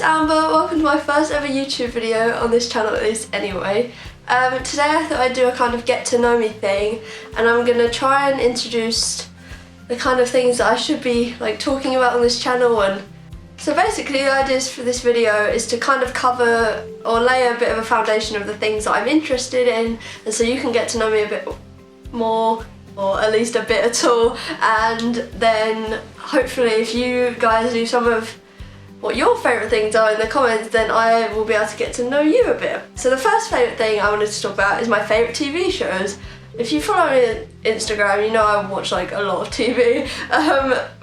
Amber, welcome to my first ever YouTube video on this channel, at least anyway. Today I thought I'd do a kind of get to know me thing, and I'm going to try and introduce the kind of things that I should be like talking about on this channel. And so basically the ideas for this video is to kind of cover or lay a bit of a foundation of the things that I'm interested in, and so you can get to know me a bit more, or at least a bit at all, and then hopefully if you guys do some of what your favourite things are in the comments, then I will be able to get to know you a bit. So the first favourite thing I wanted to talk about is my favourite TV shows. If you follow me on Instagram, you know I watch like a lot of TV,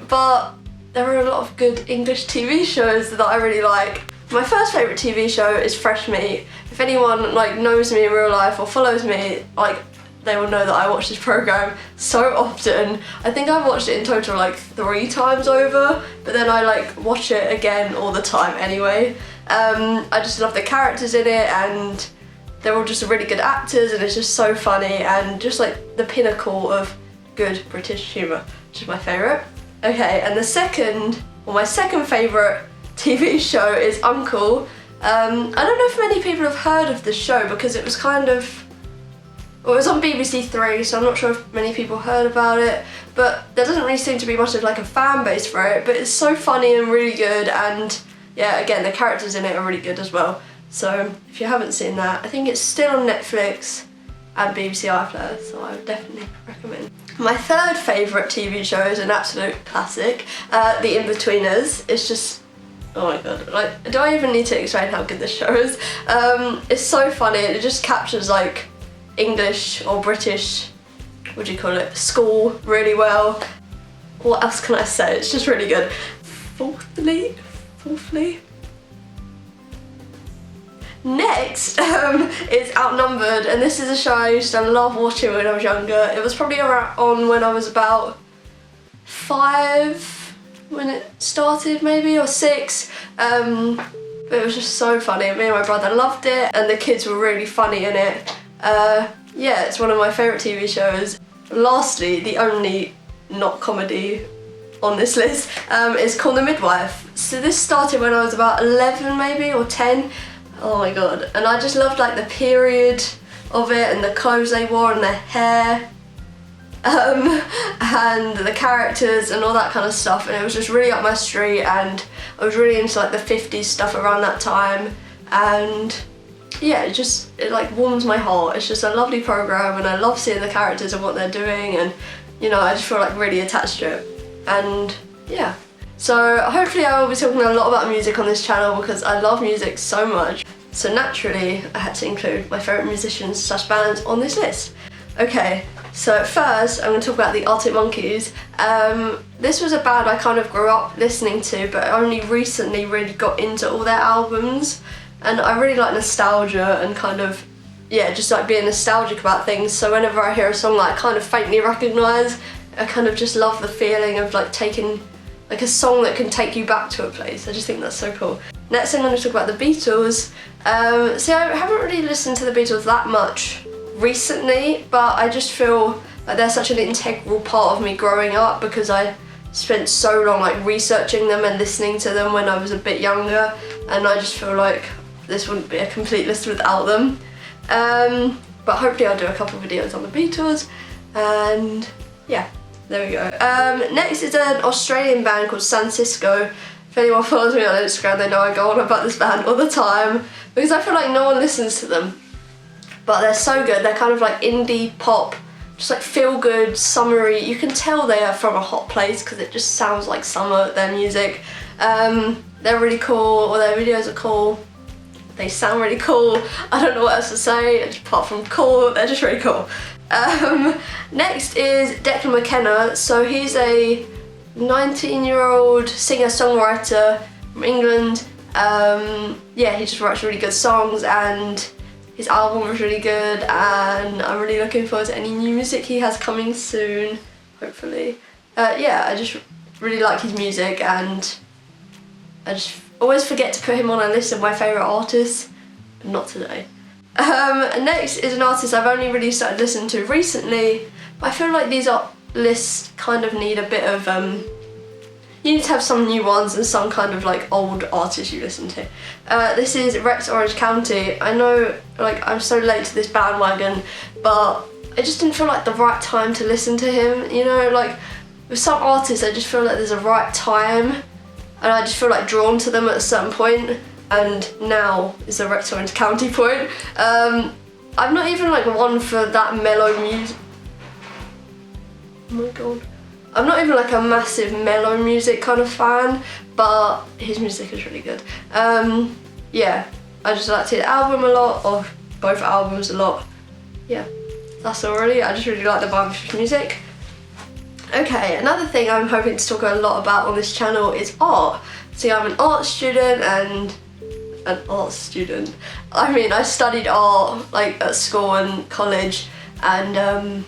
but there are a lot of good English TV shows that I really like. My first favourite TV show is Fresh Meat. If anyone like knows me in real life or follows me, like they will know that I watch this programme so often. I think I've watched it in total like 3 times over, but then I like watch it again all the time anyway. I just love the characters in it, and they're all just really good actors, and it's just so funny and just like the pinnacle of good British humour, which is my favourite. Okay, and my second favourite TV show is Uncle. I don't know if many people have heard of this show because it was kind of, well, it was on BBC Three, so I'm not sure if many people heard about it, but there doesn't really seem to be much of like a fan base for it, but it's so funny and really good, and yeah, again, the characters in it are really good as well. So if you haven't seen that, I think it's still on Netflix and BBC iPlayer, so I would definitely recommend. My third favourite TV show is an absolute classic, The Inbetweeners. It's just, oh my god, like, do I even need to explain how good this show is? It's so funny, it just captures like English or British, what do you call it, school really well. What else can I say? It's just really good. Fourthly? Next is Outnumbered, and this is a show I used to love watching when I was younger. It was probably on when I was about 5 when it started, maybe, or 6. But it was just so funny. Me and my brother loved it, and the kids were really funny in it. Yeah, it's one of my favourite TV shows. Lastly, the only not comedy on this list is called The Midwife. So this started when I was about 11 maybe, or 10. Oh my god, and I just loved like the period of it and the clothes they wore and their hair, and the characters and all that kind of stuff, and it was just really up my street, and I was really into like the 50s stuff around that time, and yeah, it like warms my heart. It's just a lovely programme, and I love seeing the characters and what they're doing, and you know, I just feel like really attached to it, and yeah. So hopefully I will be talking a lot about music on this channel because I love music so much. So naturally I had to include my favourite musicians / bands on this list. Okay, so first I'm going to talk about the Arctic Monkeys. This was a band I kind of grew up listening to, but I only recently really got into all their albums, and I really like nostalgia and kind of, yeah, just like being nostalgic about things. So whenever I hear a song that I kind of faintly recognise, I kind of just love the feeling of like taking like a song that can take you back to a place. I just think that's so cool. Next I'm going to talk about the Beatles. See, I haven't really listened to the Beatles that much recently, but I just feel like they're such an integral part of me growing up because I spent so long like researching them and listening to them when I was a bit younger, and I just feel like this wouldn't be a complete list without them. But hopefully I'll do a couple of videos on the Beatles, and yeah. There we go. Next is an Australian band called Sancisco. If anyone follows me on Instagram, they know I go on about this band all the time because I feel like no one listens to them. But they're so good. They're kind of like indie pop, just like feel good, summery. You can tell they are from a hot place because it just sounds like summer, their music. They're really cool, or their videos are cool. They sound really cool. I don't know what else to say apart from cool. They're just really cool. Next is Kenna. So he's a 19-year-old singer-songwriter from England. Yeah, he just writes really good songs, and his album was really good, and I'm really looking forward to any new music he has coming soon, hopefully. Yeah, I just really like his music, and I just always forget to put him on a list of my favourite artists, but not today. Next is an artist I've only really started listening to recently, but I feel like these lists kind of need a bit of you need to have some new ones and some kind of like old artists you listen to. This is Rex Orange County. I know like I'm so late to this bandwagon, but I just didn't feel like the right time to listen to him, you know, like with some artists I just feel like there's a right time and I just feel like drawn to them at a certain point, and now is the Rex Orange County point. I'm not even like one for that mellow music. Oh my god. I'm not even like a massive mellow music kind of fan, but his music is really good. Yeah, I just liked his album a lot, or both albums a lot. Yeah, that's all really. I just really like the vibe of his music. Okay, another thing I'm hoping to talk a lot about on this channel is art. See, I'm an art student and I mean, I studied art like at school and college, and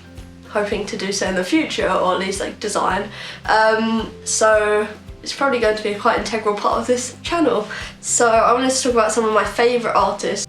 hoping to do so in the future, or at least like design. So it's probably going to be a quite integral part of this channel. So I wanted to talk about some of my favourite artists.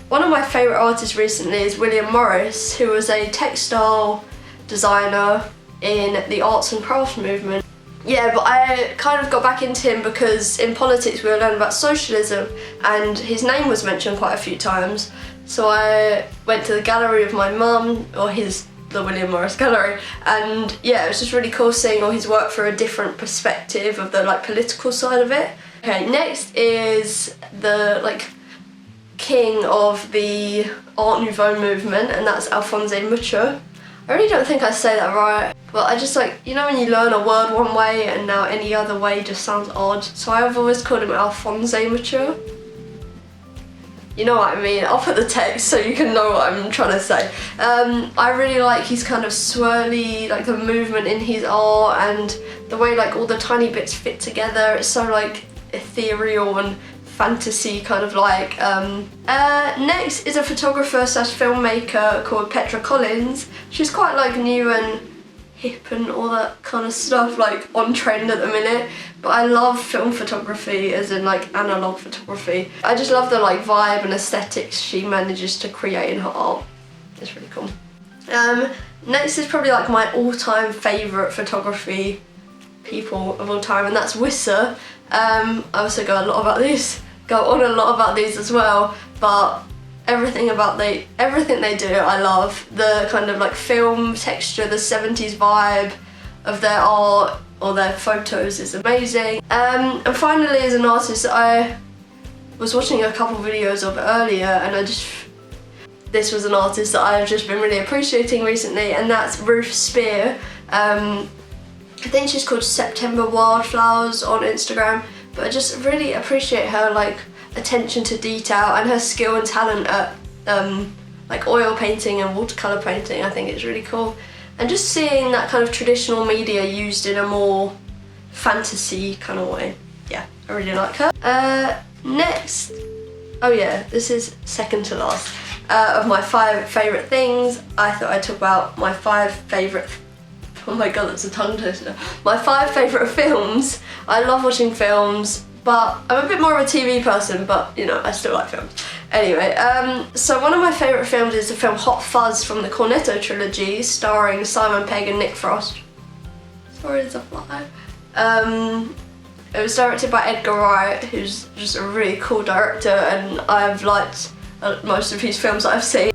One of my favourite artists recently is William Morris, who was a textile designer in the arts and crafts movement. Yeah, but I kind of got back into him because in politics we were learning about socialism and his name was mentioned quite a few times. So I went to the gallery of my mum, or the William Morris gallery, and yeah, it was just really cool seeing all his work through a different perspective of the like political side of it. Okay, next is the like king of the Art Nouveau movement, and that's Alphonse Mucha. I really don't think I say that right, but I just like, you know when you learn a word one way and now any other way just sounds odd, so I've always called him Alphonse Mucha. You know what I mean, I'll put the text so you can know what I'm trying to say. I really like his kind of swirly, like the movement in his art and the way like all the tiny bits fit together. It's so like ethereal and fantasy kind of like. Next is a photographer slash filmmaker called Petra Collins. She's quite like new and hip and all that kind of stuff, like on trend at the minute, but I love film photography, as in like analog photography. I just love the like vibe and aesthetics she manages to create in her art. It's really cool. Next is probably like my all-time favourite photography people of all time, and that's Wissa. I also go on a lot about these as well, but everything they do I love. The kind of like film texture, the 70s vibe of their art or their photos is amazing. And finally, as an artist, I was watching a couple videos of earlier, and this was an artist that I've just been really appreciating recently, and that's Ruth Spear. I think she's called September Wildflowers on Instagram, but I just really appreciate her like attention to detail and her skill and talent at like oil painting and watercolour painting. I think it's really cool, and just seeing that kind of traditional media used in a more fantasy kind of way. Yeah, I really like her. Next, oh yeah, this is second to last of my 5 favourite things. I thought I'd talk about my 5 favourite, oh my god, that's a tongue twister. My 5 favourite films. I love watching films, but I'm a bit more of a TV person, but you know, I still like films. Anyway, so one of my favourite films is the film Hot Fuzz from the Cornetto trilogy, starring Simon Pegg and Nick Frost. Sorry, there's a fly. It was directed by Edgar Wright, who's just a really cool director, and I've liked most of his films that I've seen.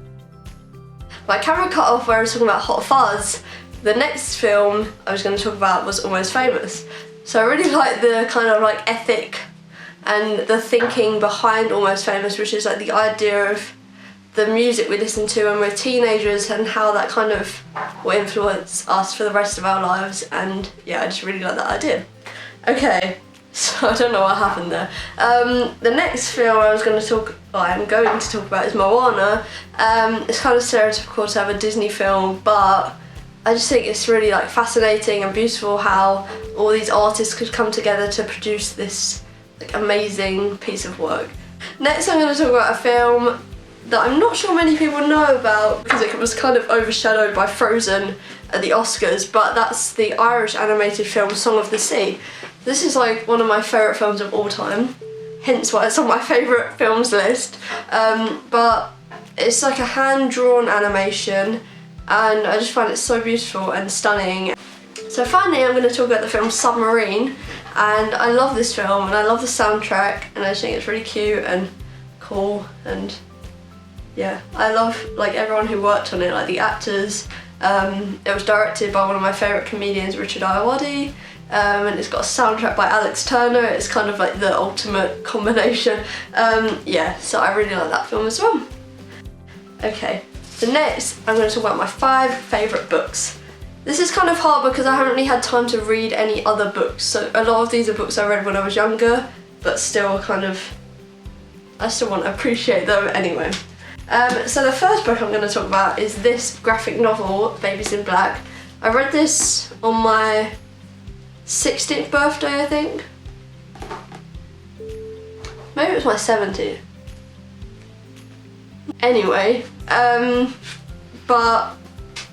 My camera cut off where I was talking about Hot Fuzz. The next film I was going to talk about was Almost Famous. So I really like the kind of like ethic and the thinking behind Almost Famous, which is like the idea of the music we listen to when we're teenagers and how that kind of will influence us for the rest of our lives. And yeah, I just really like that idea. Okay, so I don't know what happened there. The next film I'm going to talk about is Moana. It's kind of stereotypical to have a Disney film, but I just think it's really like fascinating and beautiful how all these artists could come together to produce this like amazing piece of work. Next I'm going to talk about a film that I'm not sure many people know about because it was kind of overshadowed by Frozen at the Oscars, but that's the Irish animated film Song of the Sea. This is like one of my favourite films of all time, hence why it's on my favourite films list. But it's like a hand-drawn animation, and I just find it so beautiful and stunning. So finally I'm going to talk about the film Submarine. and I love this film and I love the soundtrack, and I just think it's really cute and cool, and yeah, I love like everyone who worked on it, like the actors. It was directed by one of my favourite comedians, Richard Ayoade, and it's got a soundtrack by Alex Turner. It's kind of like the ultimate combination. Yeah, so I really like that film as well. Okay, so next I'm going to talk about my 5 favourite books. This is kind of hard because I haven't really had time to read any other books, so a lot of these are books I read when I was younger, but still kind of, I still want to appreciate them anyway. So the first book I'm going to talk about is this graphic novel, Babies in Black. I read this on my 16th birthday, I think. Maybe it was my 17th. Anyway, but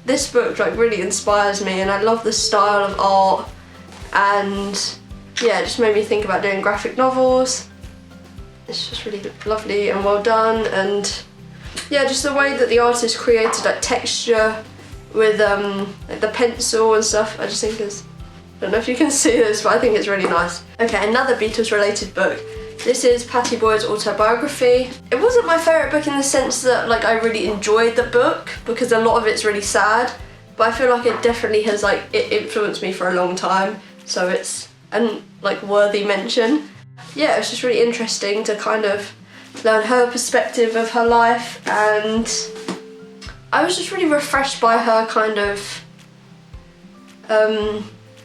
this book like really inspires me, and I love the style of art, and yeah, it just made me think about doing graphic novels. It's just really lovely and well done, and yeah, just the way that the artist created like texture with like the pencil and stuff, I just think is, I don't know if you can see this, but I think it's really nice. Okay, another Beatles related book. This is Patti Boyd's autobiography. It wasn't my favourite book in the sense that like I really enjoyed the book, because a lot of it's really sad, but I feel like it definitely has like, it influenced me for a long time, so it's an like worthy mention. Yeah, it's just really interesting to kind of learn her perspective of her life, and I was just really refreshed by her kind of,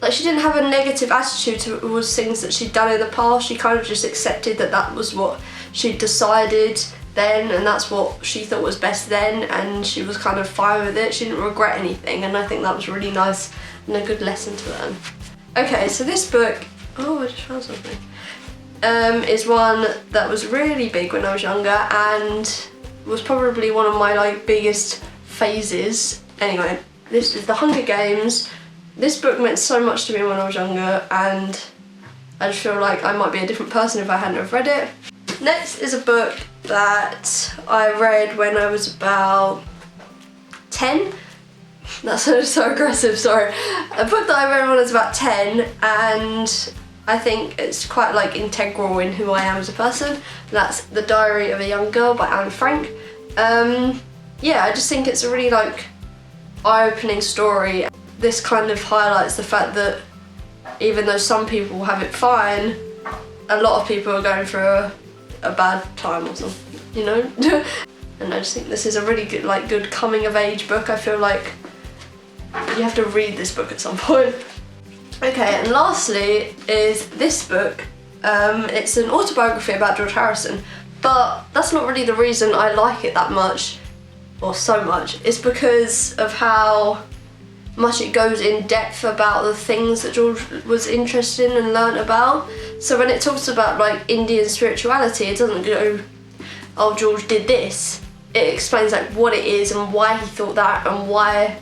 like she didn't have a negative attitude towards things that she'd done in the past. She kind of just accepted that that was what she'd decided then, and that's what she thought was best then, and she was kind of fine with it. She didn't regret anything, and I think that was really nice and a good lesson to learn. Okay, so this book, oh, I just found something, is one that was really big when I was younger, and was probably one of my like biggest phases. Anyway, this is The Hunger Games. This book meant so much to me when I was younger, and I just feel like I might be a different person if I hadn't have read it. Next is a book that I read when I was about 10. That sounded so aggressive, sorry. A book that I read when I was about 10, and I think it's quite like integral in who I am as a person. That's The Diary of a Young Girl by Anne Frank. Yeah, I just think it's a really like eye-opening story. This kind of highlights the fact that even though some people have it fine, a lot of people are going through a bad time or something, you know? And I just think this is a really good, like, good coming of age book. I feel like you have to read this book at some point. Okay, and lastly is this book. It's an autobiography about George Harrison, but that's not really the reason I like it that much, or so much. It's because of how much it goes in depth about the things that George was interested in and learnt about. So when it talks about like Indian spirituality, it doesn't go, oh, George did this. It explains like what it is and why he thought that and why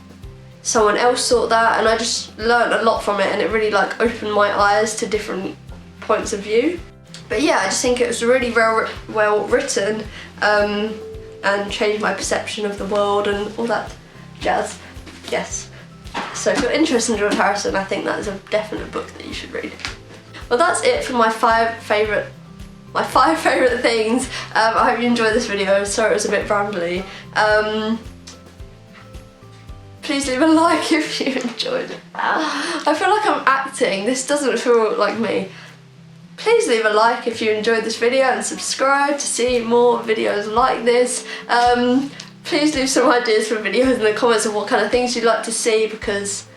someone else thought that, and I just learnt a lot from it, and it really like opened my eyes to different points of view. But yeah, I just think it was really well written, and changed my perception of the world and all that jazz. Yes. So if you're interested in George Harrison, I think that is a definite book that you should read. Well, that's it for my five favourite things. I hope you enjoyed this video. Sorry it was a bit rambly. Please leave a like if you enjoyed it. I feel like I'm acting. This doesn't feel like me. Please leave a like if you enjoyed this video, and subscribe to see more videos like this. Please leave some ideas for videos in the comments of what kind of things you'd like to see, because,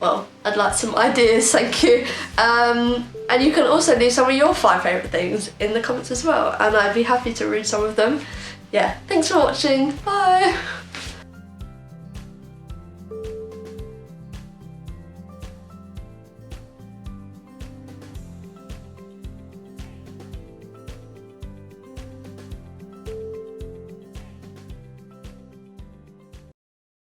well, I'd like some ideas, thank you. And you can also leave some of your 5 favourite things in the comments as well, and I'd be happy to read some of them. Yeah, thanks for watching, bye!